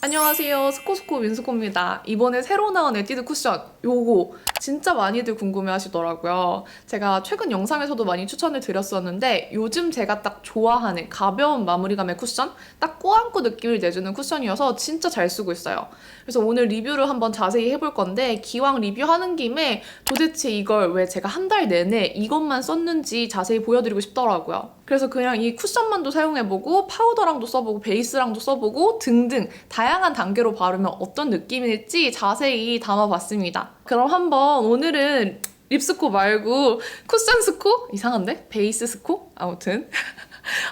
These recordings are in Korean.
안녕하세요. 스코스코 민스코입니다. 이번에 새로 나온 에뛰드 쿠션 요거 진짜 많이들 궁금해 하시더라고요. 제가 최근 영상에서도 많이 추천을 드렸었는데 요즘 제가 딱 좋아하는 가벼운 마무리감의 쿠션? 딱 꼬안고 느낌을 내주는 쿠션이어서 진짜 잘 쓰고 있어요. 그래서 오늘 리뷰를 한번 자세히 해볼 건데 기왕 리뷰하는 김에 도대체 이걸 왜 제가 한 달 내내 이것만 썼는지 자세히 보여드리고 싶더라고요. 그래서 그냥 이 쿠션만도 사용해보고 파우더랑도 써보고 베이스랑도 써보고 등등 다양한 단계로 바르면 어떤 느낌일지 자세히 담아봤습니다. 그럼 한번 오늘은 립스코 말고 쿠션 스코? 이상한데? 베이스 스코? 아무튼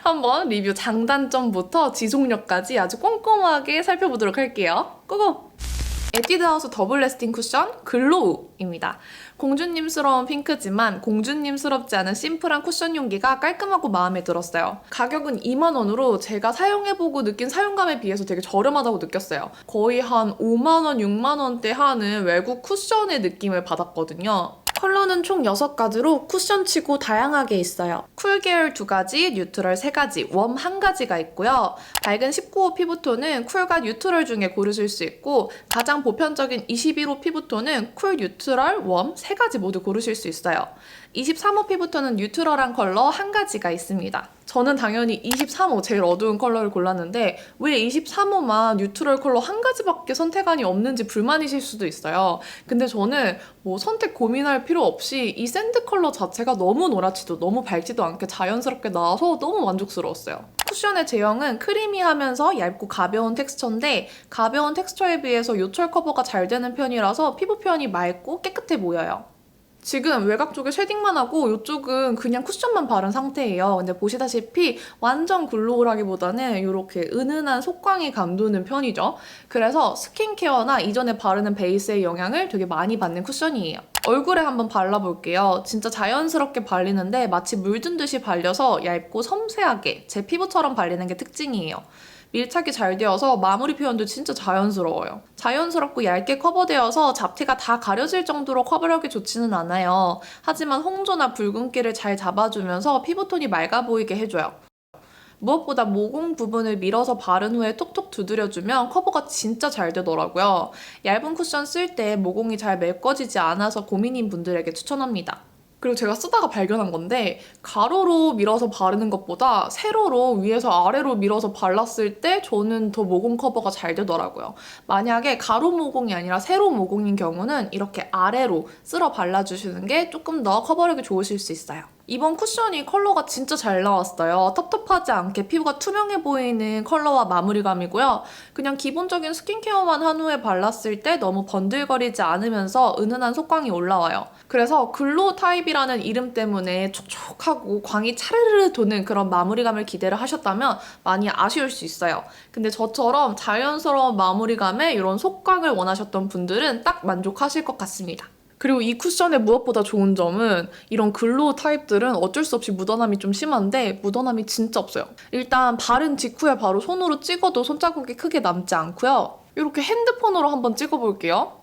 한번 리뷰 장단점부터 지속력까지 아주 꼼꼼하게 살펴보도록 할게요. 고고! 에뛰드 하우스 더블 레스팅 쿠션 글로우입니다. 공주님스러운 핑크지만 공주님스럽지 않은 심플한 쿠션 용기가 깔끔하고 마음에 들었어요. 가격은 2만원으로 제가 사용해보고 느낀 사용감에 비해서 되게 저렴하다고 느꼈어요. 거의 한 5만원, 6만원대 하는 외국 쿠션의 느낌을 받았거든요. 컬러는 총 6가지로 쿠션치고 다양하게 있어요. 쿨 계열 2가지, 뉴트럴 3가지, 웜 1가지가 있고요. 밝은 19호 피부톤은 쿨과 뉴트럴 중에 고르실 수 있고 가장 보편적인 21호 피부톤은 쿨, 뉴트럴, 웜 3가지 모두 고르실 수 있어요. 23호 피부톤은 뉴트럴한 컬러 1가지가 있습니다. 저는 당연히 23호 제일 어두운 컬러를 골랐는데 왜 23호만 뉴트럴 컬러 1가지밖에 선택안이 없는지 불만이실 수도 있어요. 근데 저는 선택 고민할 필요 없이 이 샌드 컬러 자체가 너무 노랗지도 너무 밝지도 않게 자연스럽게 나와서 너무 만족스러웠어요. 쿠션의 제형은 크리미하면서 얇고 가벼운 텍스처인데 가벼운 텍스처에 비해서 요철 커버가 잘 되는 편이라서 피부 표현이 맑고 깨끗해 보여요. 지금 외곽 쪽에 쉐딩만 하고 이쪽은 그냥 쿠션만 바른 상태예요. 근데 보시다시피 완전 글로우라기보다는 이렇게 은은한 속광이 감도는 편이죠. 그래서 스킨케어나 이전에 바르는 베이스의 영향을 되게 많이 받는 쿠션이에요. 얼굴에 한번 발라볼게요. 진짜 자연스럽게 발리는데 마치 물든 듯이 발려서 얇고 섬세하게 제 피부처럼 발리는 게 특징이에요. 밀착이 잘 되어서 마무리 표현도 진짜 자연스러워요. 자연스럽고 얇게 커버되어서 잡티가 다 가려질 정도로 커버력이 좋지는 않아요. 하지만 홍조나 붉은기를 잘 잡아주면서 피부톤이 맑아 보이게 해줘요. 무엇보다 모공 부분을 밀어서 바른 후에 톡톡 두드려주면 커버가 진짜 잘 되더라고요. 얇은 쿠션 쓸 때 모공이 잘 메꿔지지 않아서 고민인 분들에게 추천합니다. 그리고 제가 쓰다가 발견한 건데 가로로 밀어서 바르는 것보다 세로로 위에서 아래로 밀어서 발랐을 때 저는 더 모공 커버가 잘 되더라고요. 만약에 가로 모공이 아니라 세로 모공인 경우는 이렇게 아래로 쓸어 발라주시는 게 조금 더 커버력이 좋으실 수 있어요. 이번 쿠션이 컬러가 진짜 잘 나왔어요. 텁텁하지 않게 피부가 투명해 보이는 컬러와 마무리감이고요. 그냥 기본적인 스킨케어만 한 후에 발랐을 때 너무 번들거리지 않으면서 은은한 속광이 올라와요. 그래서 글로우 타입이라는 이름 때문에 촉촉하고 광이 차르르 도는 그런 마무리감을 기대를 하셨다면 많이 아쉬울 수 있어요. 근데 저처럼 자연스러운 마무리감에 이런 속광을 원하셨던 분들은 딱 만족하실 것 같습니다. 그리고 이 쿠션의 무엇보다 좋은 점은 이런 글로우 타입들은 어쩔 수 없이 묻어남이 좀 심한데 묻어남이 진짜 없어요. 일단 바른 직후에 바로 손으로 찍어도 손자국이 크게 남지 않고요. 이렇게 핸드폰으로 한번 찍어볼게요.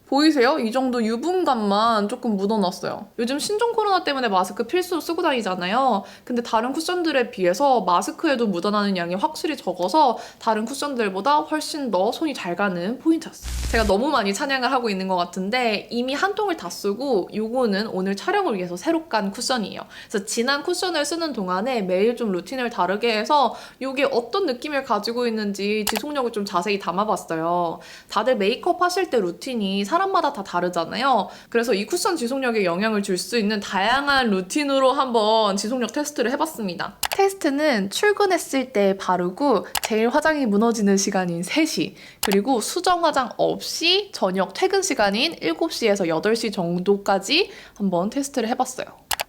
보이세요? 이 정도 유분감만 조금 묻어놨어요. 요즘 신종 코로나 때문에 마스크 필수로 쓰고 다니잖아요. 근데 다른 쿠션들에 비해서 마스크에도 묻어나는 양이 확실히 적어서 다른 쿠션들보다 훨씬 더 손이 잘 가는 포인트였어요. 제가 너무 많이 찬양을 하고 있는 것 같은데 이미 한 통을 다 쓰고 요거는 오늘 촬영을 위해서 새로 깐 쿠션이에요. 그래서 진한 쿠션을 쓰는 동안에 매일 좀 루틴을 다르게 해서 요게 어떤 느낌을 가지고 있는지 지속력을 좀 자세히 담아봤어요. 다들 메이크업 하실 때 루틴이 사람마다 다 다르잖아요. 그래서 이 쿠션 지속력에 영향을 줄 수 있는 다양한 루틴으로 한번 지속력 테스트를 해봤습니다. 테스트는 출근했을 때 바르고 제일 화장이 무너지는 시간인 3시 그리고 수정 화장 없이 저녁 퇴근 시간인 7시에서 8시 정도까지 한번 테스트를 해봤어요.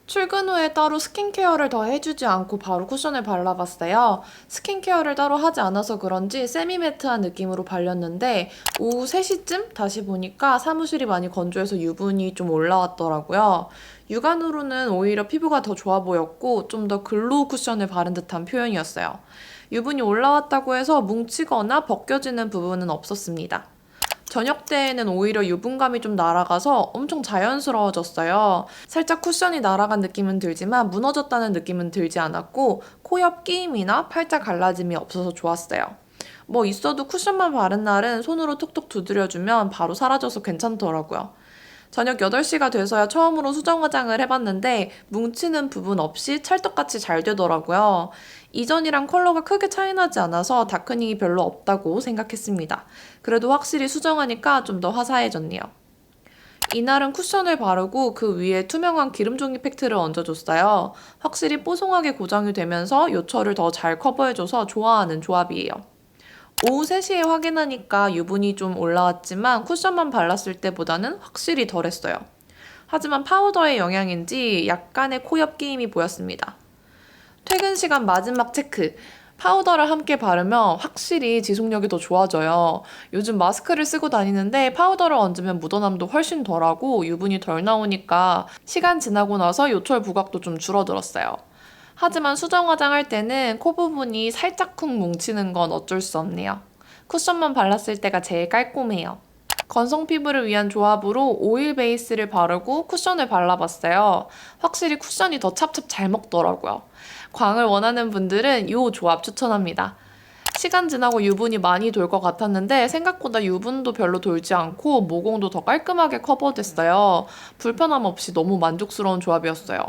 출근 후에 따로 스킨케어를 더 해주지 않고 바로 쿠션을 발라봤어요. 스킨케어를 따로 하지 않아서 그런지 세미매트한 느낌으로 발렸는데 오후 3시쯤 다시 보니까 사무실이 많이 건조해서 유분이 좀 올라왔더라고요. 육안으로는 오히려 피부가 더 좋아 보였고 좀 더 글로우 쿠션을 바른 듯한 표현이었어요. 유분이 올라왔다고 해서 뭉치거나 벗겨지는 부분은 없었습니다. 저녁 때에는 오히려 유분감이 좀 날아가서 엄청 자연스러워졌어요. 살짝 쿠션이 날아간 느낌은 들지만 무너졌다는 느낌은 들지 않았고 코 옆 끼임이나 팔자 갈라짐이 없어서 좋았어요. 뭐 있어도 쿠션만 바른 날은 손으로 톡톡 두드려주면 바로 사라져서 괜찮더라고요. 저녁 8시가 돼서야 처음으로 수정 화장을 해봤는데 뭉치는 부분 없이 찰떡같이 잘 되더라고요. 이전이랑 컬러가 크게 차이나지 않아서 다크닝이 별로 없다고 생각했습니다. 그래도 확실히 수정하니까 좀 더 화사해졌네요. 이날은 쿠션을 바르고 그 위에 투명한 기름 종이 팩트를 얹어줬어요. 확실히 뽀송하게 고정이 되면서 요철을 더 잘 커버해줘서 좋아하는 조합이에요. 오후 3시에 확인하니까 유분이 좀 올라왔지만 쿠션만 발랐을 때보다는 확실히 덜했어요. 하지만 파우더의 영향인지 약간의 코옆 끼임이 보였습니다. 퇴근 시간 마지막 체크. 파우더를 함께 바르면 확실히 지속력이 더 좋아져요. 요즘 마스크를 쓰고 다니는데 파우더를 얹으면 묻어남도 훨씬 덜하고 유분이 덜 나오니까 시간 지나고 나서 요철 부각도 좀 줄어들었어요. 하지만 수정 화장할 때는 코 부분이 살짝 쿵 뭉치는 건 어쩔 수 없네요. 쿠션만 발랐을 때가 제일 깔끔해요. 건성 피부를 위한 조합으로 오일 베이스를 바르고 쿠션을 발라봤어요. 확실히 쿠션이 더 찹찹 잘 먹더라고요. 광을 원하는 분들은 이 조합 추천합니다. 시간 지나고 유분이 많이 돌 것 같았는데 생각보다 유분도 별로 돌지 않고 모공도 더 깔끔하게 커버됐어요. 불편함 없이 너무 만족스러운 조합이었어요.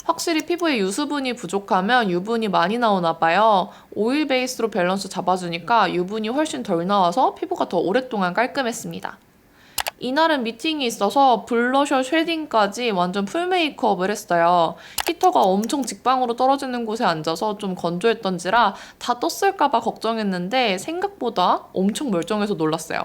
확실히 피부에 유수분이 부족하면 유분이 많이 나오나 봐요. 오일 베이스로 밸런스 잡아주니까 유분이 훨씬 덜 나와서 피부가 더 오랫동안 깔끔했습니다. 이날은 미팅이 있어서 블러셔 쉐딩까지 완전 풀 메이크업을 했어요. 히터가 엄청 직방으로 떨어지는 곳에 앉아서 좀 건조했던지라 다 떴을까봐 걱정했는데 생각보다 엄청 멀쩡해서 놀랐어요.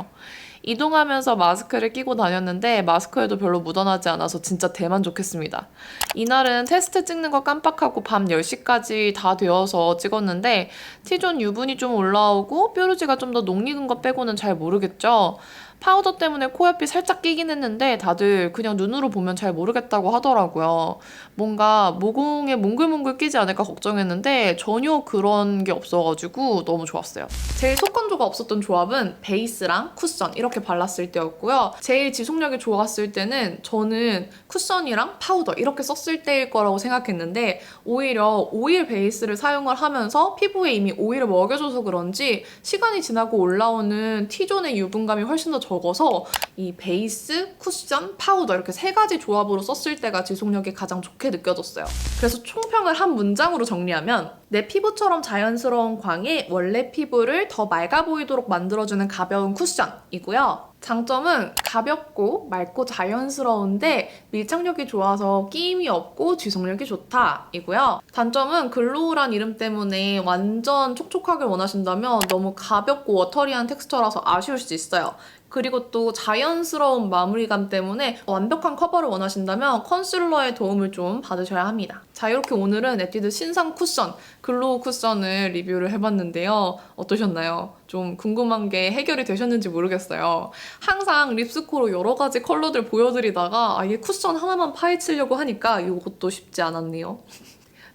이동하면서 마스크를 끼고 다녔는데 마스크에도 별로 묻어나지 않아서 진짜 대만족했습니다. 이날은 테스트 찍는 거 깜빡하고 밤 10시까지 다 되어서 찍었는데 T존 유분이 좀 올라오고 뾰루지가 좀 더 녹익은 거 빼고는 잘 모르겠죠. 파우더 때문에 코옆이 살짝 끼긴 했는데 다들 그냥 눈으로 보면 잘 모르겠다고 하더라고요. 뭔가 모공에 몽글몽글 끼지 않을까 걱정했는데 전혀 그런 게 없어가지고 너무 좋았어요. 제일 속건조가 없었던 조합은 베이스랑 쿠션 이렇게 발랐을 때였고요. 제일 지속력이 좋았을 때는 저는 쿠션이랑 파우더 이렇게 썼을 때일 거라고 생각했는데 오히려 오일 베이스를 사용을 하면서 피부에 이미 오일을 먹여줘서 그런지 시간이 지나고 올라오는 T존의 유분감이 훨씬 더 적어서 이 베이스, 쿠션, 파우더 이렇게 3가지 조합으로 썼을 때가 지속력이 가장 좋게 느껴졌어요. 그래서 총평을 한 문장으로 정리하면 내 피부처럼 자연스러운 광이 원래 피부를 더 맑아 보이도록 만들어주는 가벼운 쿠션이고요. 장점은 가볍고 맑고 자연스러운데 밀착력이 좋아서 끼임이 없고 지속력이 좋다 이고요. 단점은 글로우란 이름 때문에 완전 촉촉하게 원하신다면 너무 가볍고 워터리한 텍스처라서 아쉬울 수 있어요. 그리고 또 자연스러운 마무리감 때문에 완벽한 커버를 원하신다면 컨실러의 도움을 좀 받으셔야 합니다. 자, 이렇게 오늘은 에뛰드 신상 쿠션, 글로우 쿠션을 리뷰를 해봤는데요. 어떠셨나요? 좀 궁금한 게 해결이 되셨는지 모르겠어요. 항상 립스코로 여러 가지 컬러들 보여드리다가 아예 쿠션 하나만 파헤치려고 하니까 이것도 쉽지 않았네요.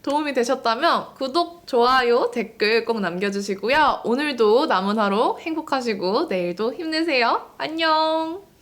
도움이 되셨다면 구독, 좋아요, 댓글 꼭 남겨주시고요. 오늘도 남은 하루 행복하시고 내일도 힘내세요. 안녕!